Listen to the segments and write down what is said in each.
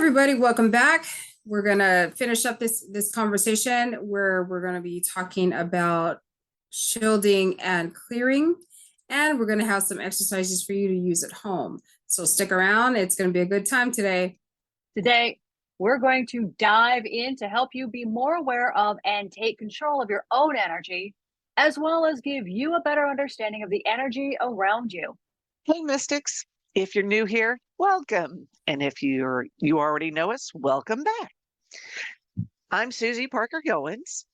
Everybody, welcome back. We're gonna finish up this conversation where we're gonna be talking about shielding and clearing, and we're gonna have some exercises for you to use at home. So stick around, it's gonna be a good time today. Today, we're going to dive in to help you be more aware of and take control of your own energy, as well as give you a better understanding of the energy around you. Hey, Mystics. If you're new here, welcome. And if you already know us, welcome back. I'm Susie Parker Goins.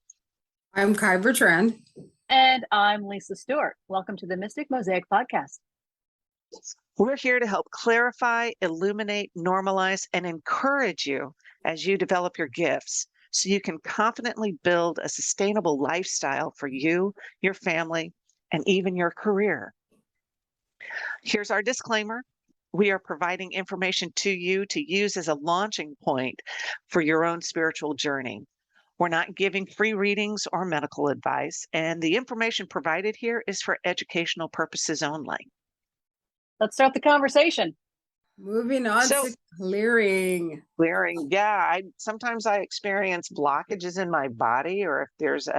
I'm Kai Bertrand. And I'm Lisa Stewart. Welcome to the Mystic Mosaic Podcast. We're here to help clarify, illuminate, normalize, and encourage you as you develop your gifts so you can confidently build a sustainable lifestyle for you, your family, and even your career. Here's our disclaimer. We are providing information to you to use as a launching point for your own spiritual journey. We're not giving free readings or medical advice, and the information provided here is for educational purposes only. Let's start the conversation. Moving on to clearing. Clearing, yeah. Sometimes I experience blockages in my body, or if there's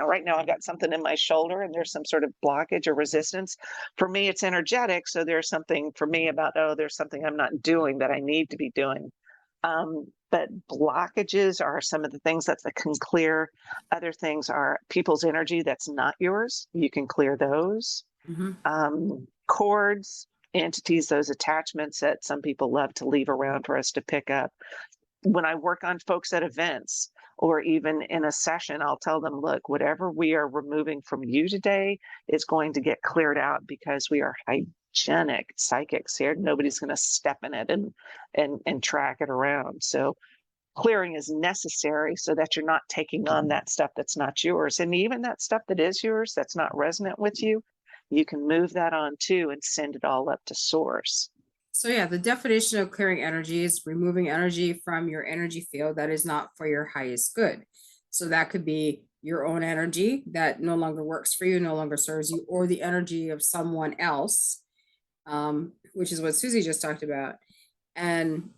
right now I've got something in my shoulder and there's some sort of blockage or resistance. For me, it's energetic. So there's something for me about, there's something I'm not doing that I need to be doing. But blockages are some of the things that can clear. Other things are people's energy that's not yours. You can clear those. Cords, entities, those attachments that some people love to leave around for us to pick up. When I work on folks at events or even in a session, I'll tell them, look, whatever we are removing from you today is going to get cleared out because we are hygienic psychics here. Nobody's going to step in it and track it around. So clearing is necessary so that you're not taking on that stuff that's not yours. And even that stuff that is yours, that's not resonant with you, you can move that on too and send it all up to source. So yeah, the definition of clearing energy is removing energy from your energy field that is not for your highest good. So that could be your own energy that no longer works for you, no longer serves you, or the energy of someone else, which is what Susie just talked about. And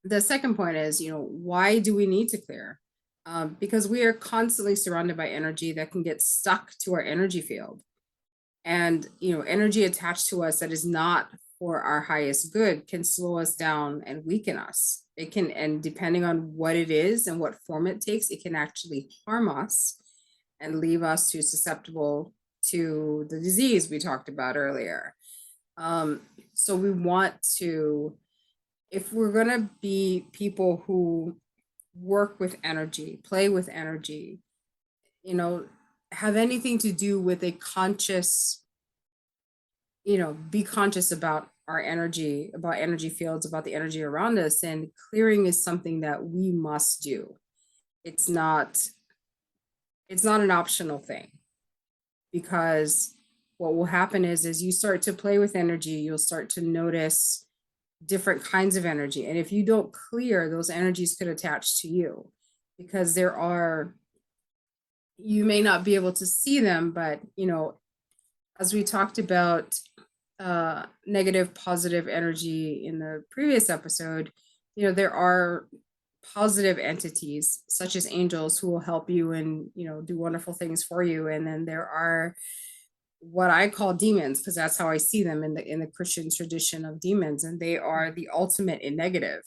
the second point is, why do we need to clear? Because we are constantly surrounded by energy that can get stuck to our energy field. And, energy attached to us that is not for our highest good can slow us down and weaken us. It can, and depending on what it is and what form it takes, it can actually harm us and leave us too susceptible to the disease we talked about earlier. So we want to, if we're going to be people who work with energy, play with energy, have anything to do with a conscious, be conscious about our energy, about energy fields, about the energy around us. And clearing is something that we must do. It's not an optional thing, because what will happen is as you start to play with energy, you'll start to notice different kinds of energy. And if you don't clear, those energies could attach to you, because you may not be able to see them, but as we talked about negative, positive energy in the previous episode, there are positive entities such as angels who will help you and, do wonderful things for you. And then there are what I call demons, because that's how I see them in the Christian tradition of demons. And they are the ultimate in negative.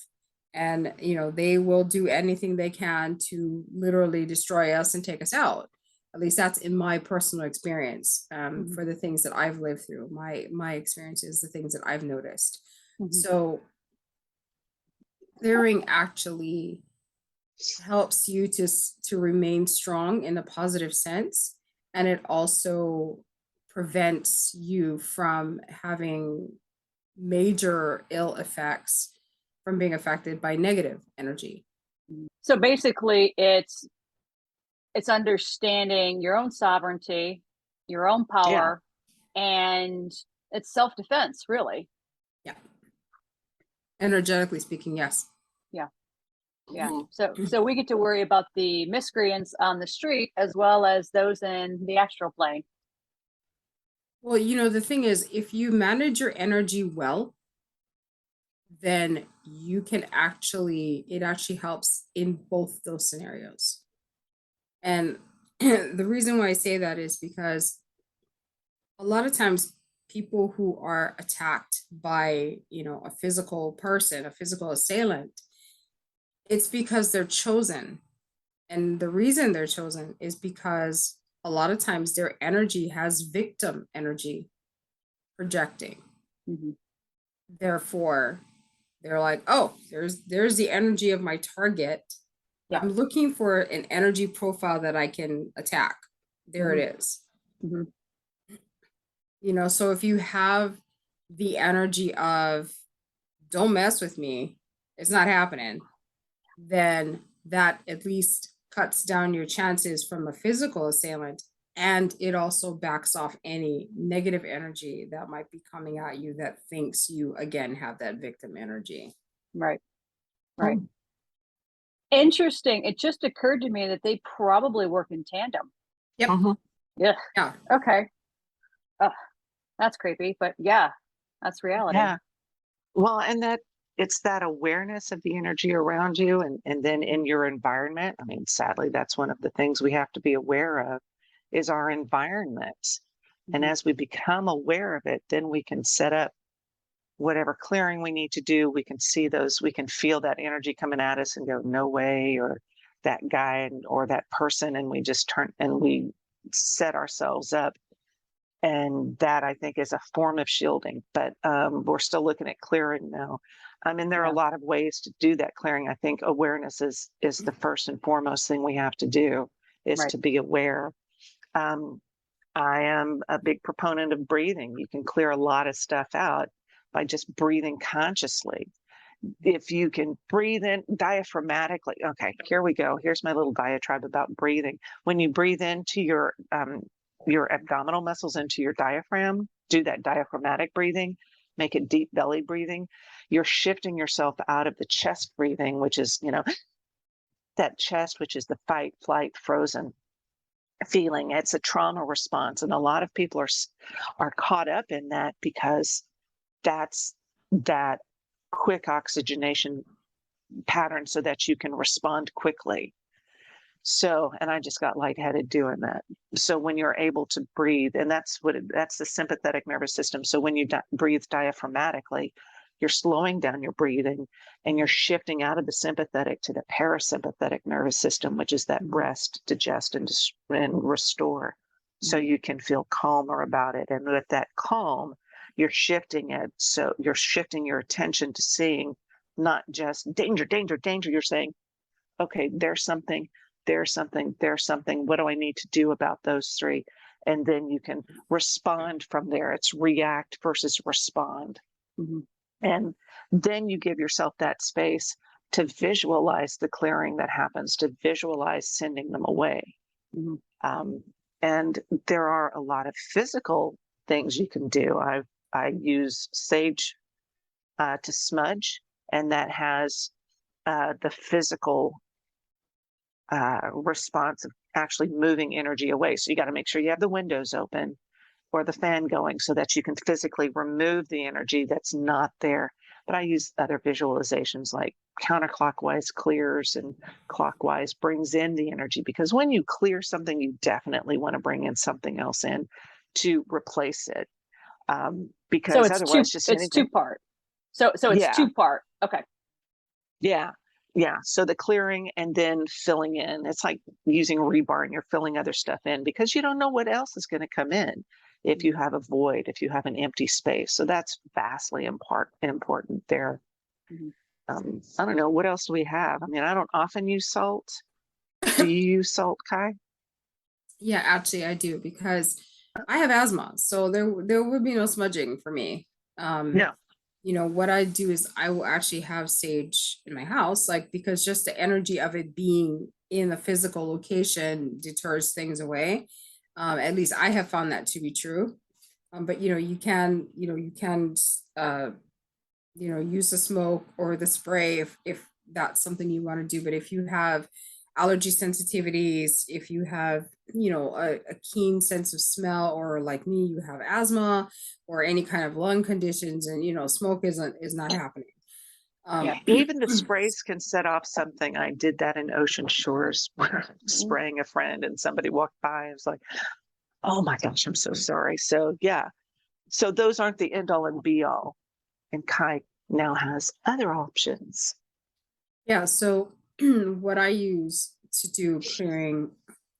And, they will do anything they can to literally destroy us and take us out. At least that's in my personal experience, for the things that I've lived through, my experiences, the things that I've noticed. So clearing actually helps you to remain strong in a positive sense. And it also prevents you from having major ill effects from being affected by negative energy. So basically it's understanding your own sovereignty, your own power, and it's self-defense, really. Yeah. Energetically speaking, yes. Yeah. So we get to worry about the miscreants on the street as well as those in the astral plane. Well, the thing is, if you manage your energy well, then you can actually, it actually helps in both those scenarios. And the reason why I say that is because a lot of times people who are attacked by, a physical person, a physical assailant, it's because they're chosen. And the reason they're chosen is because a lot of times their energy has victim energy projecting. Mhm. Therefore, they're like, oh, there's the energy of my target. Yeah. I'm looking for an energy profile that I can attack. There it is. Mhm. So if you have the energy of don't mess with me, it's not happening, then that at least cuts down your chances from a physical assailant. And it also backs off any negative energy that might be coming at you that thinks you, again, have that victim energy. Right. Right. Interesting. It just occurred to me that they probably work in tandem. Yep. Mhm. Yeah. Yeah. Okay. Ugh, that's creepy, but yeah, that's reality. Yeah. Well, and that it's that awareness of the energy around you and then in your environment. I mean, sadly, that's one of the things we have to be aware of is our environment. And Mhm. as we become aware of it, then we can set up whatever clearing we need to do. We can see those, we can feel that energy coming at us and go, no way, or that guy or that person. And we just turn and we set ourselves up. And that I think is a form of shielding, but we're still looking at clearing now. I mean, there are a Yeah. lot of ways to do that clearing. I think awareness is the first and foremost thing we have to do is Right. to be aware. Um, I am a big proponent of breathing. You can clear a lot of stuff out by just breathing consciously. If you can breathe in diaphragmatically, okay, here we go. Here's my little diatribe about breathing. When you breathe into your abdominal muscles into your diaphragm, do that diaphragmatic breathing, make it deep belly breathing. You're shifting yourself out of the chest breathing, which is, that chest, which is the fight, flight, frozen feeling. It's a trauma response. And a lot of people are caught up in that because that's that quick oxygenation pattern so that you can respond quickly. So, and I just got lightheaded doing that. So when you're able to breathe, and that's the sympathetic nervous system. So when you breathe diaphragmatically, you're slowing down your breathing and you're shifting out of the sympathetic to the parasympathetic nervous system, which is that rest, digest, and restore. So you can feel calmer about it. And with that calm, you're shifting it. So you're shifting your attention to seeing not just danger, danger, danger. You're saying, okay, there's something, there's something, there's something. What do I need to do about those three? And then you can respond from there. It's react versus respond. Mhm. And then you give yourself that space to visualize the clearing that happens, to visualize sending them away. Mhm. And there are a lot of physical things you can do. I use sage to smudge, and that has the physical response of actually moving energy away. So you got to make sure you have the windows open or the fan going so that you can physically remove the energy that's not there. But I use other visualizations like counterclockwise clears and clockwise brings in the energy, because when you clear something, you definitely want to bring in something else in to replace it. So Because otherwise, just it's anything. two part. So it's Yeah. two part. Okay. Yeah. Yeah. So the clearing and then filling in. It's like using rebar and you're filling other stuff in because you don't know what else is going to come in if you have a void, if you have an empty space. So that's vastly important there. Mhm. I don't know. What else do we have? I mean, I don't often use salt. Do you use salt, Kai? Yeah, actually I do, because I have asthma, so there would be no smudging for me. No. What I do is I will actually have sage in my house, like, because just the energy of it being in a physical location deters things away. At least I have found that to be true. But you can use the smoke or the spray if that's something you want to do. But if you have allergy sensitivities, if you have a keen sense of smell, or like me, you have asthma or any kind of lung conditions, and smoke is not happening. Yeah. Even the sprays can set off something. I did that in Ocean Shores where I was Mhm. spraying a friend and somebody walked by. I was like, oh my gosh, I'm so sorry. So yeah, so those aren't the end all and be all. And Kai now has other options. Yeah, so what I use to do clearing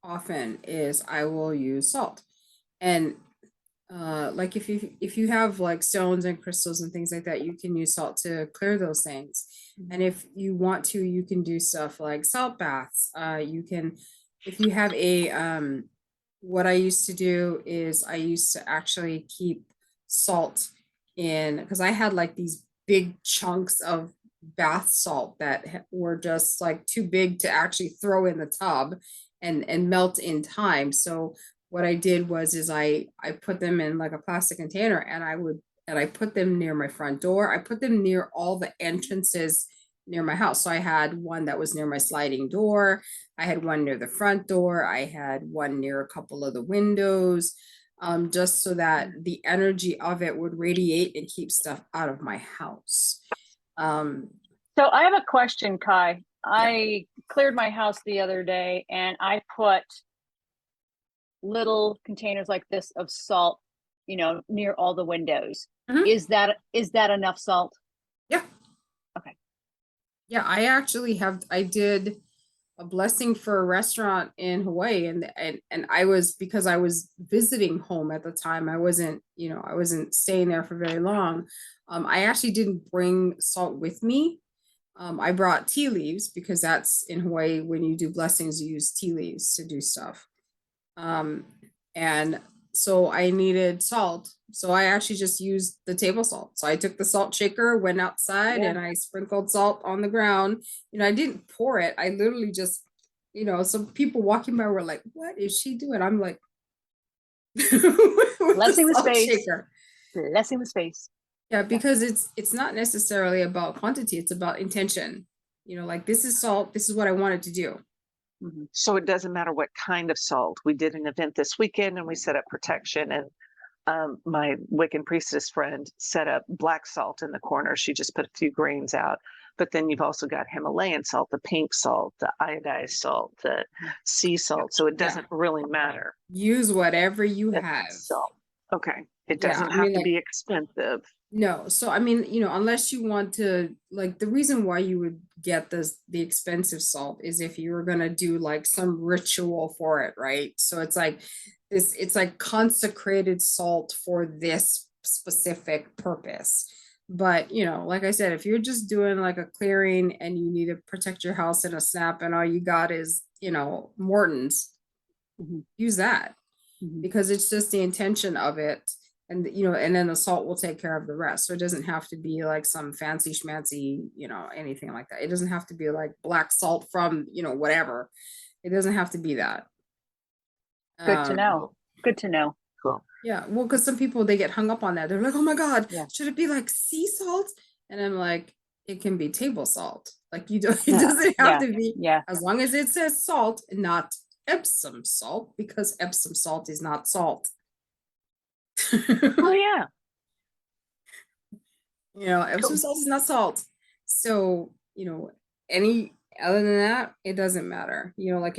often is I will use salt. And like if you have like stones and crystals and things like that, you can use salt to clear those things. And if you want to, you can do stuff like salt baths. You can, if you have a what I used to do is I used to actually keep salt in, because I had like these big chunks of bath salt that were just like too big to actually throw in the tub and melt in time. So what I did was is I put them in like a plastic container, and I put them near my front door. I put them near all the entrances near my house. So I had one that was near my sliding door. I had one near the front door. I had one near a couple of the windows, just so that the energy of it would radiate and keep stuff out of my house. So I have a question, Kai. I cleared my house the other day and I put little containers like this of salt, near all the windows. Mhm. Is that enough salt? Yeah. Okay. Yeah, I did a blessing for a restaurant in Hawaii, and I was, because I was visiting home at the time, I wasn't, I wasn't staying there for very long. I actually didn't bring salt with me. I brought tea leaves, because that's in Hawaii, when you do blessings, you use tea leaves to do stuff. And so I needed salt. So I actually just used the table salt. So I took the salt shaker, went outside, Yeah. and I sprinkled salt on the ground. I didn't pour it. I literally just, some people walking by were like, what is she doing? I'm like, with Blessing the salt space. shaker. Blessing the space. Yeah, because it's not necessarily about quantity, it's about intention. Like, this is salt, this is what I wanted to do. Mhm. So it doesn't matter what kind of salt. We did an event this weekend and we set up protection, and my Wiccan priestess friend set up black salt in the corner. She just put a few grains out. But then you've also got Himalayan salt, the pink salt, the iodized salt, the sea salt. So it doesn't really matter. Use whatever you That's have. salt. Okay. It Yeah, doesn't I have mean, to like, be expensive. no. So I mean, unless you want to, like, the reason why you would get the expensive salt is if you were gonna do like some ritual for it, right? So it's like this, it's like consecrated salt for this specific purpose. But like I said, if you're just doing like a clearing and you need to protect your house in a snap, and all you got is, Morton's, Mhm. use that, Mhm. because it's just the intention of it. And and then the salt will take care of the rest. So it doesn't have to be like some fancy schmancy, anything like that. It doesn't have to be like black salt from, whatever. It doesn't have to be that. Good to know. Cool. Good to know. Cool. Yeah, well, because some people, they get hung up on that. They're like, oh my God, Yeah. should it be like sea salt? And I'm like, it can be table salt. Like, you don't, it Yeah. doesn't have Yeah. to be, Yeah. as long as it says salt, not Epsom salt, because Epsom salt is not salt. Oh yeah. Epsom Cool. salt is not salt. So, any other than that, it doesn't matter. Like,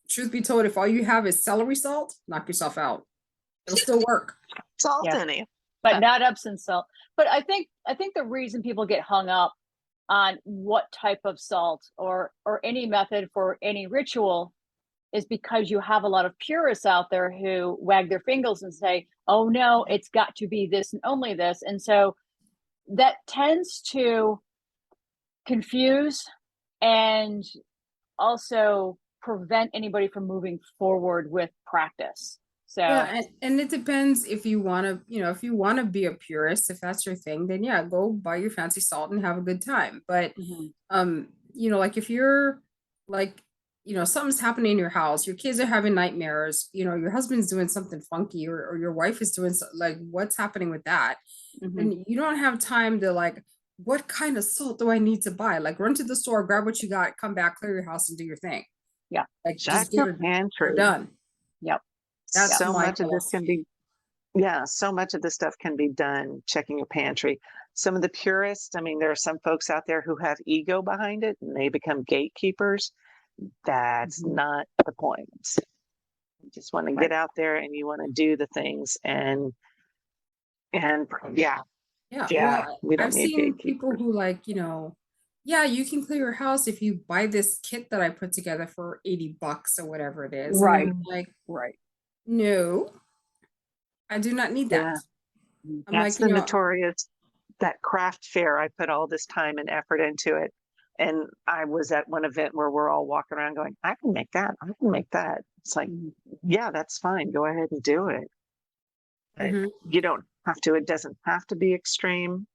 truth be told, if all you have is celery salt, knock yourself out. It'll still work. Salt Yeah. in it. But not Epsom salt. But I think the reason people get hung up on what type of salt or any method for any ritual is because you have a lot of purists out there who wag their fingers and say, oh no, it's got to be this and only this. And so that tends to confuse and also prevent anybody from moving forward with practice. So Yeah, and it depends if you want to, if you want to be a purist, if that's your thing, then yeah, go buy your fancy salt and have a good time. But mhm. like, if you're like, something's happening in your house, your kids are having nightmares, your husband's doing something funky, or your wife is doing like, what's happening with that? Mhm. And you don't have time to like, what kind of salt do I need to buy? Like, run to the store, grab what you got, come back, clear your house, and do your thing. Yeah. Like, Check just get your her pantry. done. Yep. That's So my much of this philosophy. can be, yeah, so much of this stuff can be done checking your pantry. some of the purists, I mean, there are some folks out there who have ego behind it and they become gatekeepers. That's not the point. You just want to get out there and you want to do the things and yeah, Yeah, yeah, well, we don't I've need seen people gatekeepers. who like, yeah, you can clear your house if you buy this kit that I put together for $80 or whatever it is. And Right. I'm like, Right. no, I do not need that. Yeah, I'm that's like, the notorious that craft fair. I put all this time and effort into it. And I was at one event where we're all walking around going, I can make that. I can make that. It's like, Mhm. yeah, that's fine. Go ahead and do it. But Mhm. you don't have to, it doesn't have to be extreme.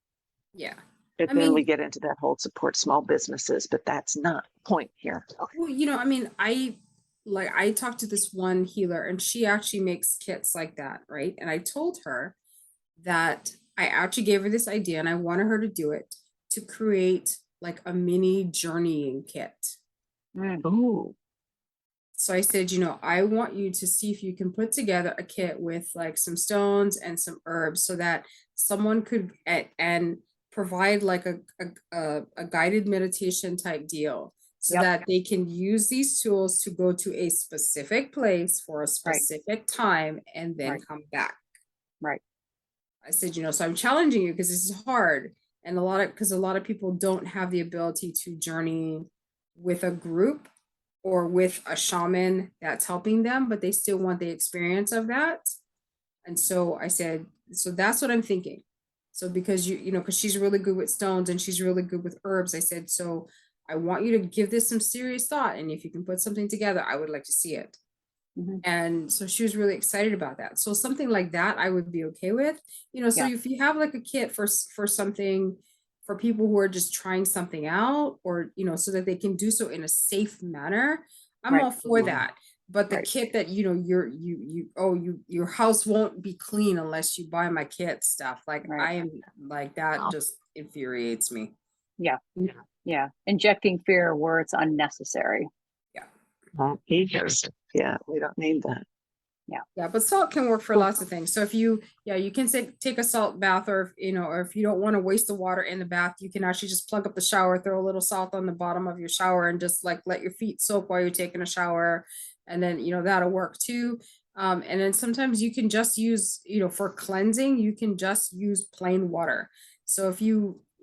Yeah. But I then we mean, get into that whole support small businesses, but that's not the point here. well, I mean, I talked to this one healer and she actually makes kits like that, right? And I told her that I actually gave her this idea and I wanted her to do it to create like a mini journeying kit. Ooh, So I said, I want you to see if you can put together a kit with like some stones and some herbs so that someone could and provide like a guided meditation type deal so Yep. that they can use these tools to go to a specific place for a Right. specific time and then Right. come back. Right. I said, so I'm challenging you because this is hard. And because a lot of people don't have the ability to journey with a group or with a shaman that's helping them, but they still want the experience of that. And so I said, so that's what I'm thinking. So because because she's really good with stones and she's really good with herbs, I said, so I want you to give this some serious thought. And if you can put something together, I would like to see it. Mhm. And so she was really excited about that. So something like that I would be okay with. So Yeah. if you have like a kit for something for people who are just trying something out or so that they can do so in a safe manner, I'm Right. all for that. But the Right. kit that your house won't be clean unless you buy my kit stuff. Like Right. I am like that wow. just infuriates me. Yeah. Yeah. Yeah. Injecting fear where it's unnecessary. Egos. Yeah, we don't need that. Yeah, but salt can work for Cool. lots of things. So if you can take a salt bath, or or if you don't want to waste the water in the bath, you can actually just plug up the shower, throw a little salt on the bottom of your shower, and just like let your feet soak while you're taking a shower, and then that'll work too. And then sometimes you can just use for cleansing, you can just use plain water. So if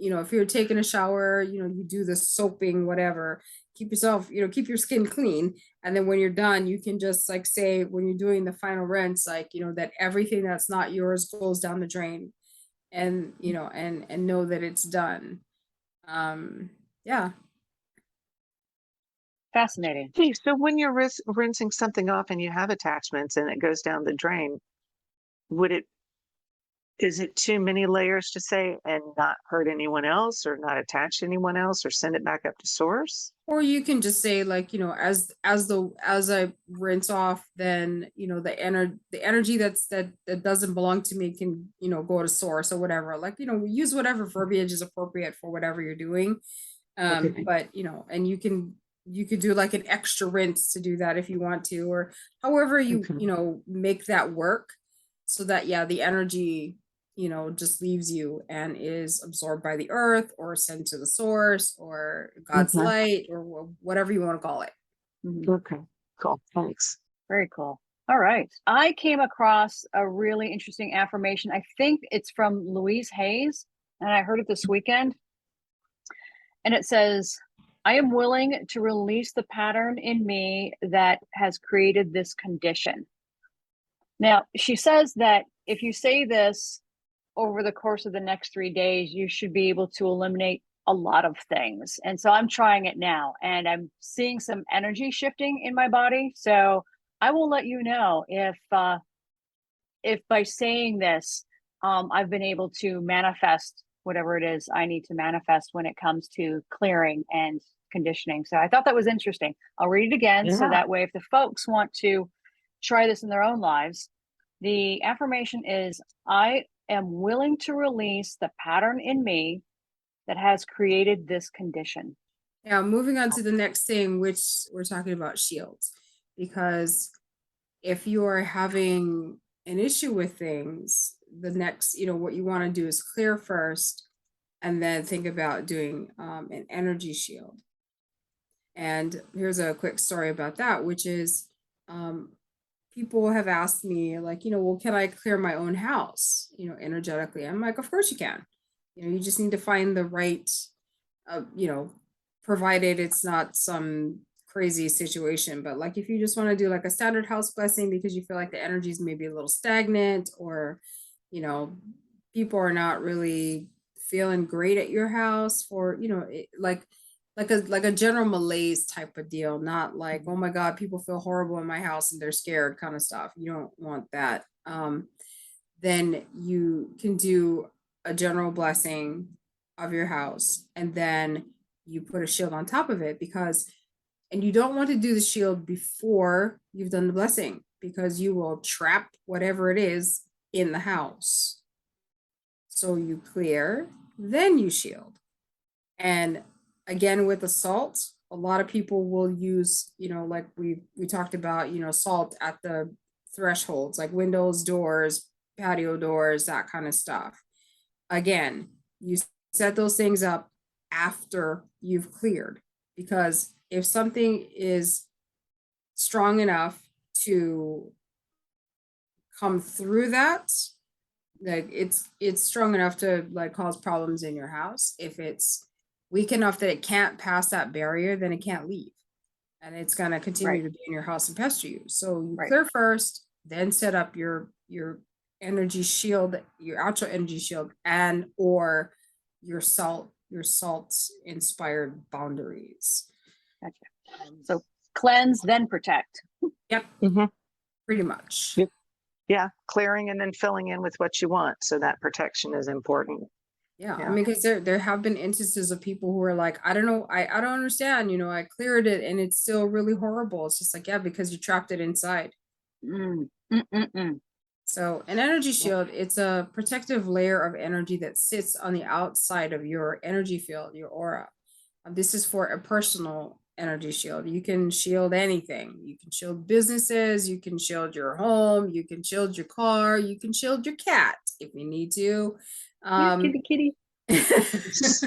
if you're taking a shower, you do the soaping, whatever, keep yourself, keep your skin clean. And then when you're done, you can just like say when you're doing the final rinse, like, that everything that's not yours goes down the drain and, and know that it's done. Yeah. Fascinating. Hey, so when you're rinsing something off and you have attachments and it goes down the drain, would it is it too many layers to say and not hurt anyone else or not attach anyone else or send it back up to source? Or you can just say like, as I rinse off, then, the energy that doesn't belong to me can, go to source or whatever. Like, use whatever verbiage is appropriate for whatever you're doing. Okay. But and you could do like an extra rinse to do that if you want to, or however you Okay. make that work so that the energy just leaves you and is absorbed by the earth or sent to the source or God's Okay. light or whatever you want to call it. Mhm. Okay. Cool. Thanks. Very cool. All right. I came across a really interesting affirmation. I think it's from Louise Hayes, and I heard it this weekend. And it says, I am willing to release the pattern in me that has created this condition. Now, she says that if you say this over the course of the next 3 days, you should be able to eliminate a lot of things. And so I'm trying it now and I'm seeing some energy shifting in my body. So I will let you know if by saying this, I've been able to manifest whatever it is I need to manifest when it comes to clearing and conditioning. So I thought that was interesting. I'll read it again. So Yeah. that way, if the folks want to try this in their own lives, the affirmation is I am willing to release the pattern in me that has created this condition. Now, moving on to the next thing, which we're talking about shields, because if you are having an issue with things, the next, what you want to do is clear first and then think about doing an energy shield. And here's a quick story about that, which is people have asked me, like, well, can I clear my own house, energetically? I'm like, of course you can. You just need to find the right, provided it's not some crazy situation. But like, if you just want to do like a standard house blessing because you feel like the energy is maybe a little stagnant, or, people are not really feeling great at your house for, like a general malaise type of deal, not like, oh my God, people feel horrible in my house and they're scared kind of stuff. You don't want that. Then you can do a general blessing of your house, and then you put a shield on top of it, and you don't want to do the shield before you've done the blessing, because you will trap whatever it is in the house. So you clear, then you shield. And again, with the salt, a lot of people will use, like we talked about, salt at the thresholds, like windows, doors, patio doors, that kind of stuff. Again, you set those things up after you've cleared, because if something is strong enough to come through that, like it's strong enough to like cause problems in your house. If it's weak enough that it can't pass that barrier, then it can't leave, and it's going to continue to be in your house and pester you. So you clear first, then set up your energy shield, your actual energy shield, and or your salt inspired boundaries. Gotcha. So cleanse, then protect. Yep. Pretty much. Yep. Yeah, clearing and then filling in with what you want. So that protection is important. Yeah, I mean, because there have been instances of people who are like, I don't know, I don't understand, I cleared it and it's still really horrible. It's just like, yeah, because you trapped it inside. So an energy shield, it's a protective layer of energy that sits on the outside of your energy field, your aura. This is for a personal energy shield. You can shield anything. You can shield businesses, you can shield your home, you can shield your car, you can shield your cat if you need to. Kitty. It's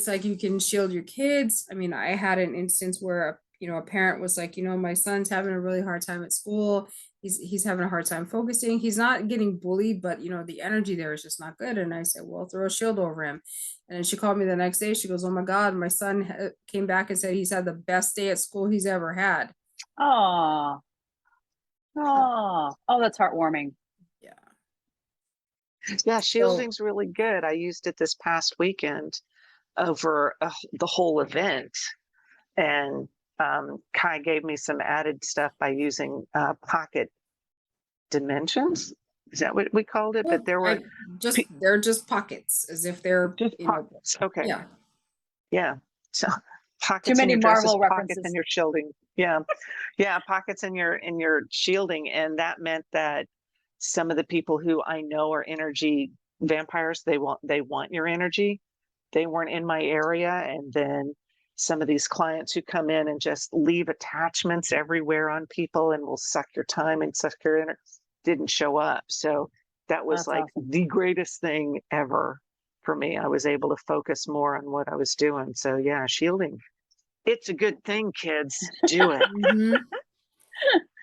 like you can shield your kids. I mean, I had an instance where a parent was like, my son's having a really hard time at school. He's having a hard time focusing. He's not getting bullied, but the energy there is just not good. And I said, well, throw a shield over him. And then she called me the next day. She goes, oh my God, my son came back and said he's had the best day at school he's ever had. Oh, that's heartwarming. Yeah, shielding's really good. I used it this past weekend over the whole event, and Kai gave me some added stuff by using pocket dimensions. Is that what we called it? But there were they're just pockets, as if they're just pockets. Okay. Yeah. So pockets Too in many your dresses, Marvel pockets references. in your shielding. Yeah, pockets in your shielding, and that meant that some of the people who I know are energy vampires, they want your energy. They weren't in my area, and then some of these clients who come in and just leave attachments everywhere on people and will suck your time and suck your energy didn't show up. So that was like the greatest thing ever for me. I was able to focus more on what I was doing. So yeah, shielding. It's a good thing, kids. Do it.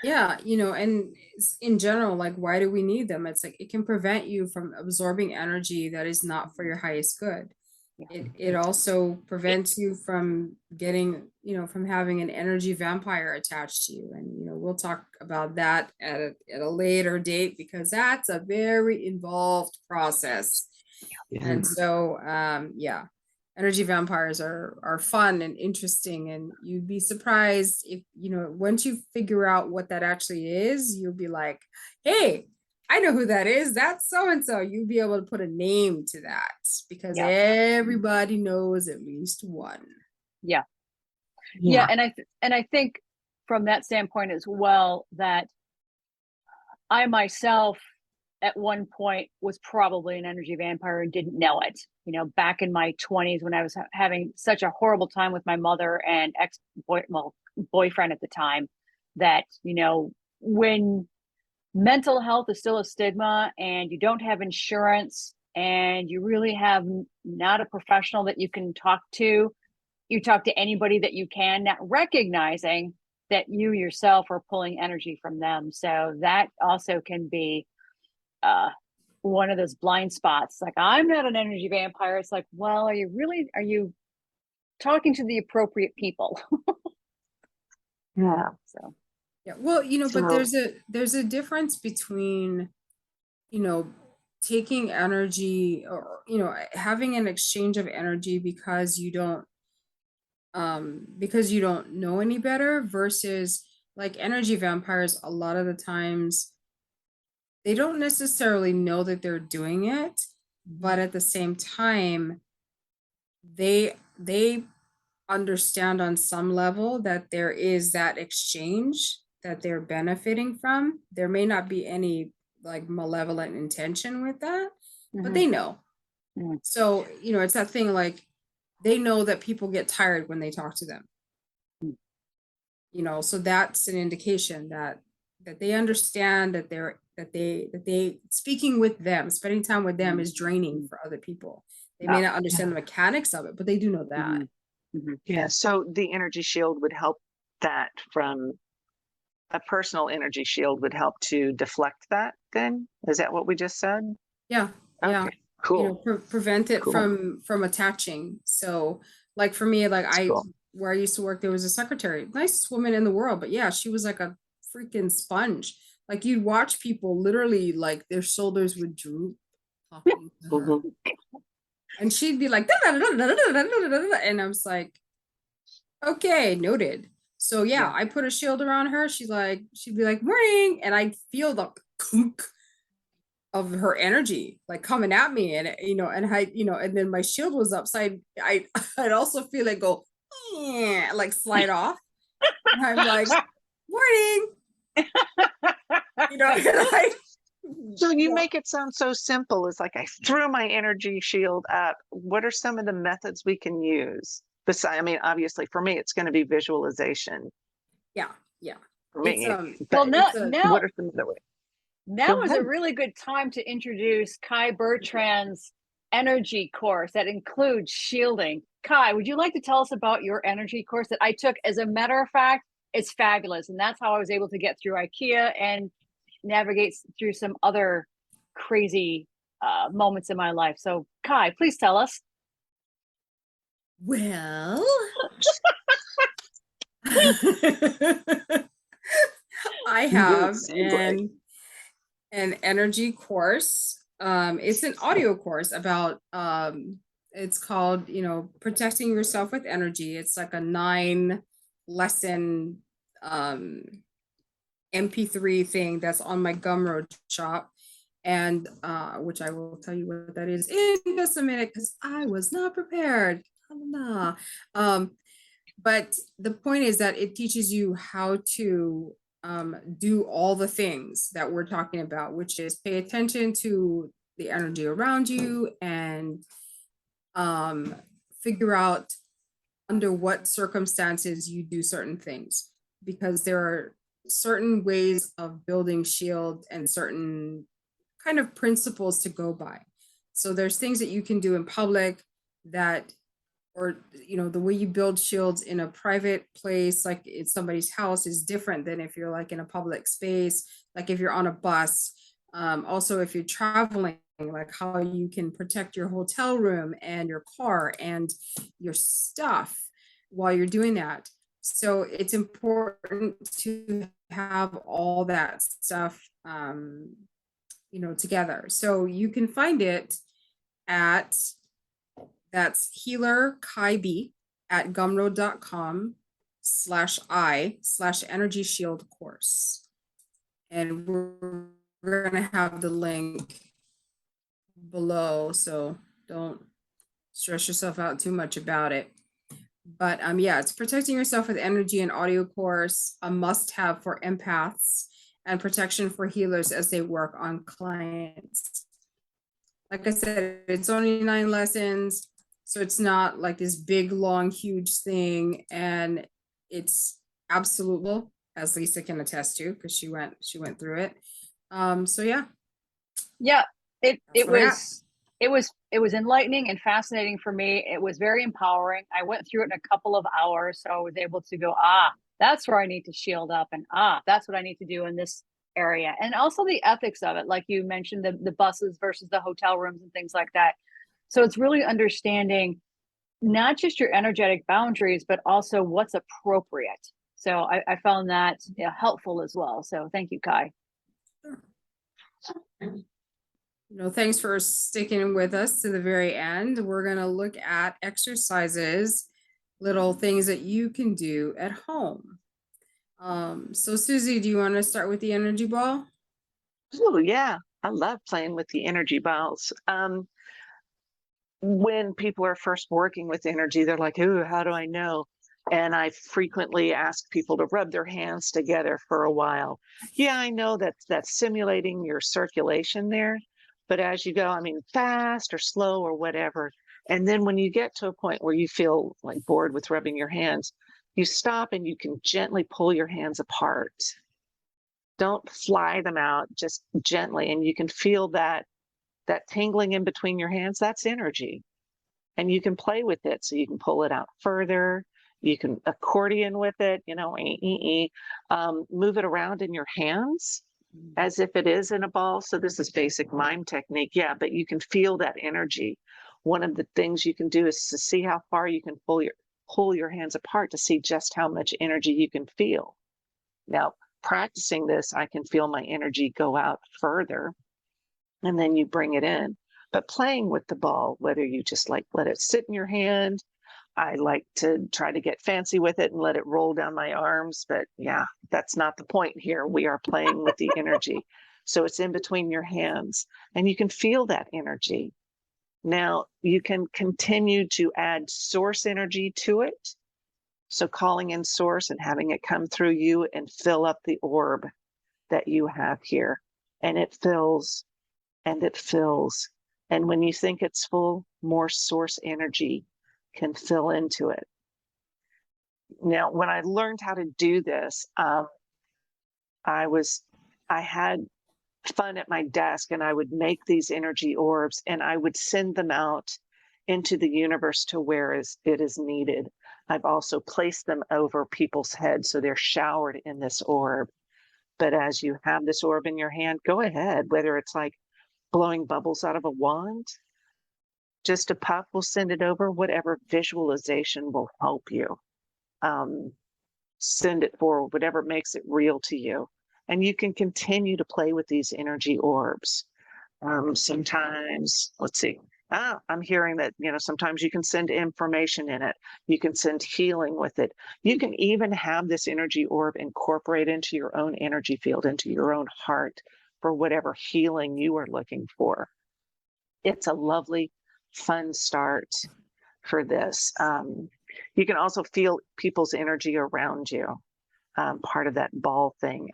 Yeah, and in general, like, why do we need them? It's like it can prevent you from absorbing energy that is not for your highest good. It also prevents you from getting, from having an energy vampire attached to you. And, we'll talk about that at a later date, because that's a very involved process. And so, energy vampires are fun and interesting, and you'd be surprised if, once you figure out what that actually is, you'll be like, hey, I know who that is. That's so-and-so. You'll be able to put a name to that, because everybody knows at least one. Yeah. And I think from that standpoint as well, that I myself at one point was probably an energy vampire and didn't know it. Back in my 20s, when I was having such a horrible time with my mother and boyfriend at the time, that, when mental health is still a stigma and you don't have insurance, and you really have not a professional that you can talk to. You talk to anybody that you can, not recognizing that you yourself are pulling energy from them. So that also can be one of those blind spots. Like, I'm not an energy vampire. It's like, well, are you talking to the appropriate people? Yeah. So Yeah, well, but So, there's a difference between, taking energy, or, having an exchange of energy because you don't know any better, versus like energy vampires. A lot of the times they don't necessarily know that they're doing it, but at the same time they understand on some level that there is that exchange that they're benefiting from. There may not be any like malevolent intention with that, but they know. Mhm. So, it's that thing, like, they know that people get tired when they talk to them. So that's an indication that they understand that they speaking with them, spending time with them is draining for other people. They may not understand the mechanics of it, but they do know that. yeah. So the energy shield would help that from a personal energy shield would help to deflect that then? Is that what we just said? Yeah, yeah. Okay, cool. Prevent it Cool. from attaching. So, like, for me, like, That's cool. where I used to work, there was a secretary, nicest woman in the world, but yeah, she was like a freaking sponge. Like, you'd watch people literally, like, their shoulders would droop talking to her, Mhm. and she'd be like, and I was like, okay, noted. So yeah, Yeah. I put a shield around her. She'd be like, morning, and I'd feel the kunk of her energy like coming at me, and and then my shield was up, so I'd also feel it go, like, slide off, and I'm like, morning, and So you make it sound so simple. It's like I threw my energy shield up. What are some of the methods we can use? Besides, I mean, obviously for me, it's going to be visualization yeah, yeah, for it's me. well, But it's a what are some of the ways? Go now is a ahead. really good time to introduce Kai Bertrand's energy course that includes shielding. Kai, would you like to tell us about your energy course that I took? As a matter of fact, it's fabulous. And that's how I was able to get through IKEA and navigate through some other crazy moments in my life. So, Kai, please tell us. well, I Good have segue. an energy course. It's an audio course about it's called, protecting yourself with energy. It's like a 9 lesson MP3 thing that's on my Gumroad shop, and which I will tell you what that is in just a minute because I was not prepared. Um, but the point is that it teaches you how to do all the things that we're talking about, which is pay attention to the energy around you, and figure out under what circumstances you do certain things, because there are certain ways of building shield and certain kind of principles to go by. So there's things that you can do in public that, or the way you build shields in a private place, like in somebody's house, is different than if you're like in a public space, like if you're on a bus. Also, if you're traveling, like how you can protect your hotel room and your car and your stuff while you're doing that. So it's important to have all that stuff together. So you can find it at, that's healer Kai B at gumroad.com/I/energy shield course. And we're gonna have the link below, so don't stress yourself out too much about it. But yeah, it's protecting yourself with energy and audio course, a must-have for empaths, and protection for healers as they work on clients. Like I said, it's only 9 lessons, so it's not like this big, long, huge thing, and it's absolute, as Lisa can attest to, because she went through it. So yeah, Yeah, it that's what I got. was it was enlightening and fascinating for me. It was very empowering. I went through it in a couple of hours, so I was able to go, that's where I need to shield up, and that's what I need to do in this area. And also the ethics of it, like you mentioned, the buses versus the hotel rooms and things like that. So it's really understanding not just your energetic boundaries, but also what's appropriate. So I found that helpful as well. So thank you, Kai. Thanks for sticking with us to the very end. We're going to look at exercises, little things that you can do at home. So Susie, do you want to start with the energy ball? Oh, yeah. I love playing with the energy balls. When people are first working with energy, they're like, ooh, how do I know? And I frequently ask people to rub their hands together for a while. Yeah, I know that's simulating your circulation there, but as you go, I mean, fast or slow or whatever. And then when you get to a point where you feel like bored with rubbing your hands, you stop and you can gently pull your hands apart. Don't fly them out, just gently. And you can feel that tingling in between your hands. That's energy. And you can play with it. So you can pull it out further. You can accordion with it, move it around in your hands as if it is in a ball. So this is basic mime technique. Yeah, but you can feel that energy. One of the things you can do is to see how far you can pull your hands apart to see just how much energy you can feel. Now, practicing this, I can feel my energy go out further, and then you bring it in. But playing with the ball, whether you just like let it sit in your hand, I like to try to get fancy with it and let it roll down my arms. But yeah, that's not the point here. We are playing with the energy. So it's in between your hands and you can feel that energy. Now you can continue to add source energy to it. So calling in source and having it come through you and fill up the orb that you have here. And it fills and it fills. And when you think it's full, more source energy can fill into it. Now, when I learned how to do this, I had fun at my desk and I would make these energy orbs and I would send them out into the universe to where it is needed. I've also placed them over people's heads so they're showered in this orb. But as you have this orb in your hand, go ahead, whether it's like blowing bubbles out of a wand, just a puff will send it over, whatever visualization will help you. Send it forward, whatever makes it real to you. And you can continue to play with these energy orbs. Sometimes, let's see, I'm hearing that, sometimes you can send information in it. You can send healing with it. You can even have this energy orb incorporate into your own energy field, into your own heart for whatever healing you are looking for. It's a lovely, fun start for this. You can also feel people's energy around you, part of that ball thing.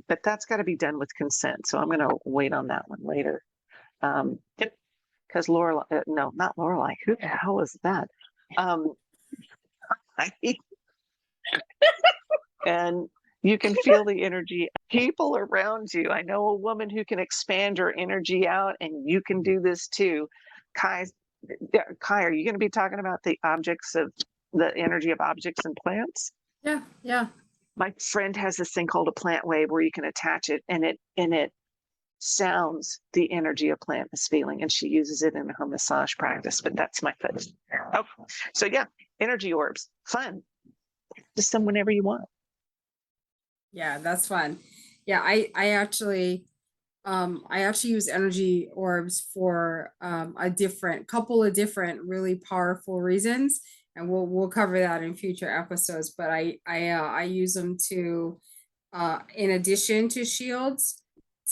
But that's got to be done with consent. So I'm going to wait on that one later. Because Lorelai, no, not Lorelai. Who the hell is that? And you can feel the energy, people around you. I know a woman who can expand her energy out, and you can do this too. Kai, are you going to be talking about the energy of objects and plants? Yeah. My friend has this thing called a plant wave where you can attach it, and it sounds the energy a plant is feeling, and she uses it in her massage practice. But that's my foot. Oh, so yeah, energy orbs, fun. Just send whenever you want. Yeah, that's fun. Yeah, I actually use energy orbs for a couple of different really powerful reasons, and we'll cover that in future episodes. But I use them to in addition to shields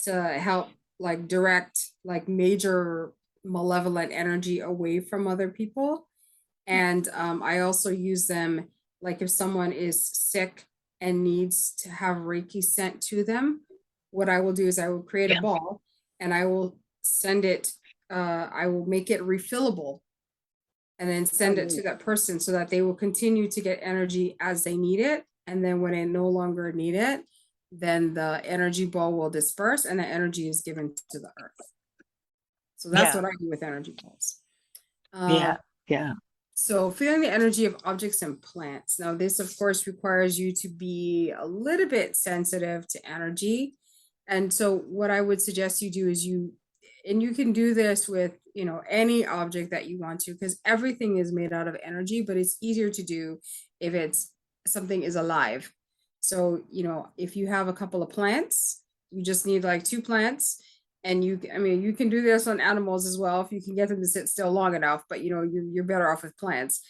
to help like direct like major malevolent energy away from other people. And I also use them like if someone is sick and needs to have Reiki sent to them, what I will do is I will create a ball and I will send it, I will make it refillable and then send it to that person so that they will continue to get energy as they need it. And then when they no longer need it, then the energy ball will disperse and the energy is given to the earth. So that's Yeah. what I do with energy balls. Yeah. Yeah. So feeling the energy of objects and plants. Now, this of course requires you to be a little bit sensitive to energy. And so what I would suggest you do is you can do this with, any object that you want to, because everything is made out of energy, but it's easier to do if it's something is alive. So, if you have a couple of plants, you just need like 2 plants, and you can do this on animals as well if you can get them to sit still long enough, but you're better off with plants.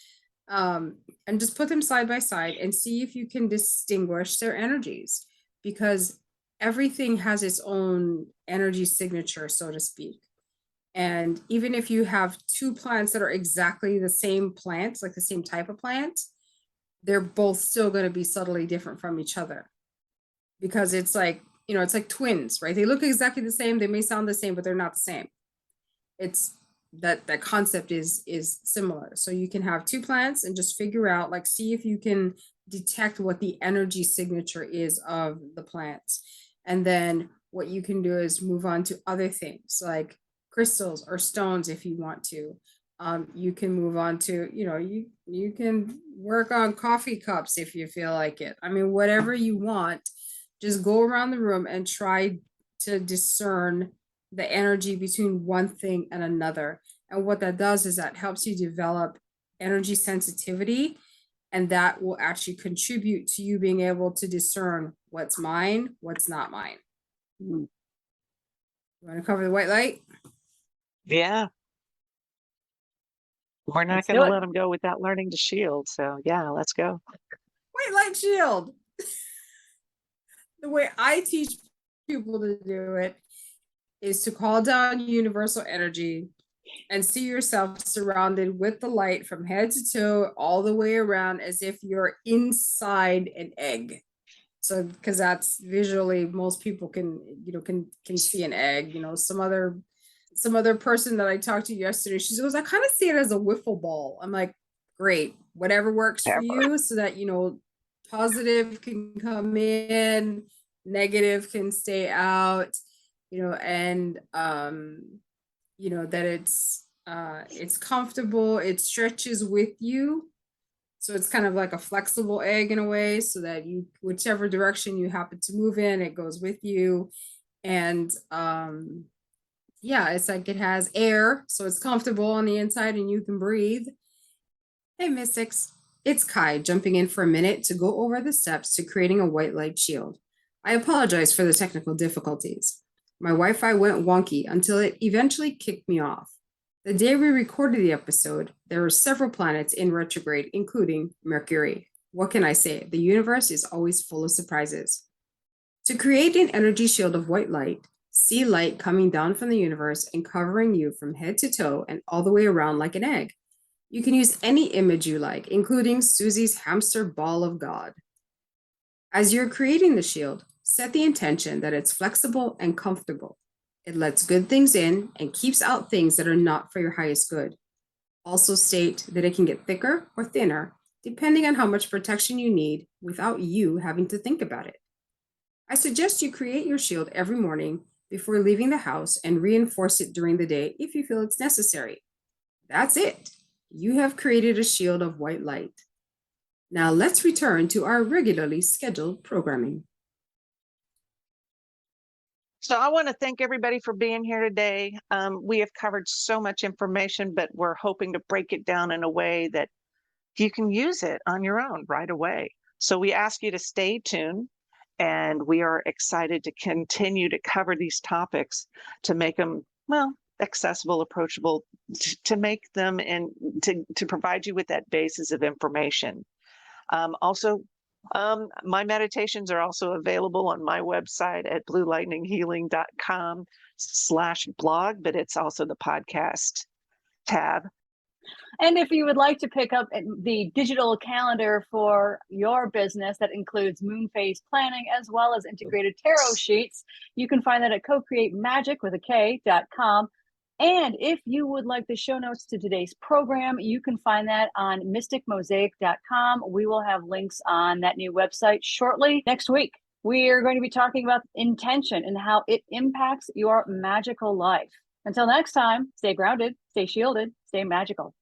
And just put them side by side and see if you can distinguish their energies, because everything has its own energy signature, so to speak. And even if you have 2 plants that are exactly the same plant, like the same type of plant, they're both still going to be subtly different from each other, because it's like, it's like twins, right? They look exactly the same, they may sound the same, but they're not the same. It's that concept is similar. So you can have 2 plants and just figure out, like, see if you can detect what the energy signature is of the plants. And then what you can do is move on to other things like crystals or stones if you want to. You can move on to, you can work on coffee cups if you feel like it. I mean, whatever you want, just go around the room and try to discern the energy between one thing and another. And what that does is that helps you develop energy sensitivity, and that will actually contribute to you being able to discern what's mine, what's not mine. Mm. You want to cover the white light? Yeah. We're not Let's going do to it. let them go without learning to shield. So yeah, let's go. White light shield. The way I teach people to do it is to call down universal energy and see yourself surrounded with the light from head to toe, all the way around, as if you're inside an egg. So, because that's visually, most people can see an egg. Some other person that I talked to yesterday, she goes, I kind of see it as a wiffle ball. I'm like, great, whatever works for you, so that positive can come in, negative can stay out, and that it's comfortable, it stretches with you. So it's kind of like a flexible egg in a way, so that whichever direction you happen to move in, it goes with you. And yeah, it's like it has air, so it's comfortable on the inside and you can breathe. Hey, Mystics, it's Kai jumping in for a minute to go over the steps to creating a white light shield. I apologize for the technical difficulties. My Wi-Fi went wonky until it eventually kicked me off. The day we recorded the episode, there were several planets in retrograde, including Mercury. What can I say? The universe is always full of surprises. To create an energy shield of white light, see light coming down from the universe and covering you from head to toe and all the way around like an egg. You can use any image you like, including Susie's hamster ball of God. As you're creating the shield, set the intention that it's flexible and comfortable. It lets good things in and keeps out things that are not for your highest good. Also state that it can get thicker or thinner, depending on how much protection you need without you having to think about it. I suggest you create your shield every morning before leaving the house and reinforce it during the day if you feel it's necessary. That's it. You have created a shield of white light. Now let's return to our regularly scheduled programming. So I want to thank everybody for being here today. We have covered so much information, but we're hoping to break it down in a way that you can use it on your own right away. So we ask you to stay tuned, and we are excited to continue to cover these topics to make them, well, accessible, approachable, to make them and to provide you with that basis of information. My meditations are also available on my website at bluelightninghealing.com/blog, but it's also the podcast tab. And if you would like to pick up the digital calendar for your business that includes moon phase planning as well as integrated tarot sheets, you can find that at cocreatemagic.com. And if you would like the show notes to today's program, you can find that on mysticmosaic.com. We will have links on that new website shortly. Next week, we are going to be talking about intention and how it impacts your magical life. Until next time, stay grounded, stay shielded, stay magical.